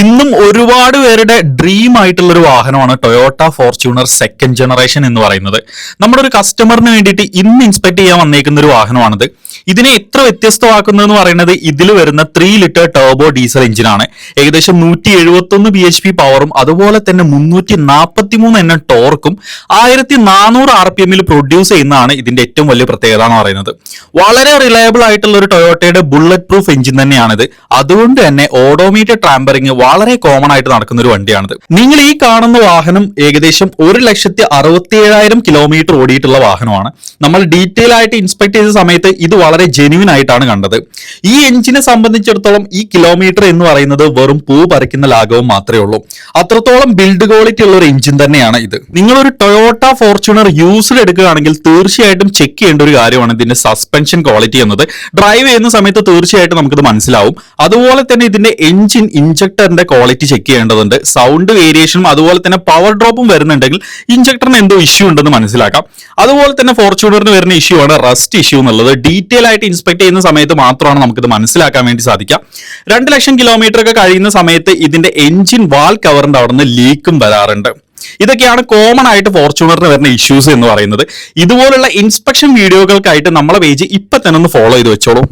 ഇന്നും ഒരുപാട് പേരുടെ ഡ്രീം ആയിട്ടുള്ള ഒരു വാഹനമാണ് ടൊയോട്ട ഫോർച്യൂണർ സെക്കൻഡ് ജനറേഷൻ എന്ന് പറയുന്നത്. നമ്മുടെ ഒരു കസ്റ്റമറിന് വേണ്ടിയിട്ട് ഇന്ന് ഇൻസ്പെക്ട് ചെയ്യാൻ വന്നേക്കുന്ന ഒരു വാഹനമാണിത്. ഇതിനെ എത്ര വ്യത്യസ്തമാക്കുന്നതെന്ന് പറയുന്നത് ഇതിൽ വരുന്ന 3 ലിറ്റർ ടർബോ ഡീസൽ എഞ്ചിനാണ്. ഏകദേശം 171 BHP പവറും അതുപോലെ തന്നെ 343 Nm ടോർക്കും 1400 RPM പ്രൊഡ്യൂസ് ചെയ്യുന്നതാണ് ഇതിന്റെ ഏറ്റവും വലിയ പ്രത്യേകത എന്ന് പറയുന്നത്. വളരെ റിലയബിൾ ആയിട്ടുള്ള ഒരു ടൊയോട്ടയുടെ ബുള്ളറ്റ് പ്രൂഫ് എഞ്ചിൻ തന്നെയാണിത്. അതുകൊണ്ട് തന്നെ ഓഡോമീറ്റർ ട്രാമ്പറിങ് വളരെ കോമൺ ആയിട്ട് നടക്കുന്ന ഒരു വണ്ടിയാണിത്. നിങ്ങൾ ഈ കാണുന്ന വാഹനം ഏകദേശം 1,67,000 കിലോമീറ്റർ ഓടിയിട്ടുള്ള വാഹനമാണ്. നമ്മൾ ഡീറ്റെയിൽ ആയിട്ട് ഇൻസ്പെക്ട് ചെയ്ത സമയത്ത് ഇത് വളരെ ജെന്യൂൻ ആയിട്ടാണ് കണ്ടത്. ഈ എഞ്ചിനെ സംബന്ധിച്ചിടത്തോളം ഈ കിലോമീറ്റർ എന്ന് പറയുന്നത് വെറും പൂ പറിക്കുന്ന ലാഘവം മാത്രമേ ഉള്ളൂ. അത്രത്തോളം ബിൽഡ് ക്വാളിറ്റി ഉള്ള ഒരു എഞ്ചിൻ തന്നെയാണ് ഇത്. നിങ്ങളൊരു ടൊയോട്ട ഫോർച്യൂണർ യൂസ്ഡ് എടുക്കുകയാണെങ്കിൽ തീർച്ചയായിട്ടും ചെക്ക് ചെയ്യേണ്ട ഒരു കാര്യമാണ് ഇതിന്റെ സസ്പെൻഷൻ ക്വാളിറ്റി എന്നത്. ഡ്രൈവ് ചെയ്യുന്ന സമയത്ത് തീർച്ചയായിട്ടും നമുക്കിത് മനസ്സിലാവും. അതുപോലെ തന്നെ ഇതിന്റെ എഞ്ചിൻ ഇഞ്ചക്ടറിന്റെ ക്വാളിറ്റി ചെക്ക് ചെയ്യേണ്ടതുണ്ട്. സൗണ്ട് വേരിയേഷനും അതുപോലെ തന്നെ പവർ ഡ്രോപ്പും വരുന്നുണ്ടെങ്കിൽ ഇഞ്ചക്ടറിന് എന്തോ ഇഷ്യൂ ഉണ്ടെന്ന് മനസ്സിലാക്കാം. അതുപോലെ തന്നെ ഫോർച്യൂണറിന് വരുന്ന ഇഷ്യൂ ആണ് റസ്റ്റ് ഇഷ്യൂ എന്നുള്ളത്. ഡീറ്റെയിൽ ആയിട്ട് ഇൻസ്പെക്ട് ചെയ്യുന്ന സമയത്ത് മാത്രമാണ് നമുക്കിത് മനസ്സിലാക്കാൻ വേണ്ടി സാധിക്കുക. 2 ലക്ഷം കിലോമീറ്റർ ഒക്കെ കഴിയുന്ന സമയത്ത് ഇതിന്റെ എഞ്ചിൻ വാൽ കവറിന്റെ അവിടെ നിന്ന് ലീക്കും വരാറുണ്ട്. ഇതൊക്കെയാണ് കോമൺ ആയിട്ട് ഫോർച്യൂണറിന് വരുന്ന ഇഷ്യൂസ് എന്ന് പറയുന്നത്. ഇതുപോലുള്ള ഇൻസ്പെക്ഷൻ വീഡിയോകൾക്കായിട്ട് നമ്മളെ പേജ് ഇപ്പൊ തന്നെ ഒന്ന് ഫോളോ ചെയ്ത് വെച്ചോളൂ.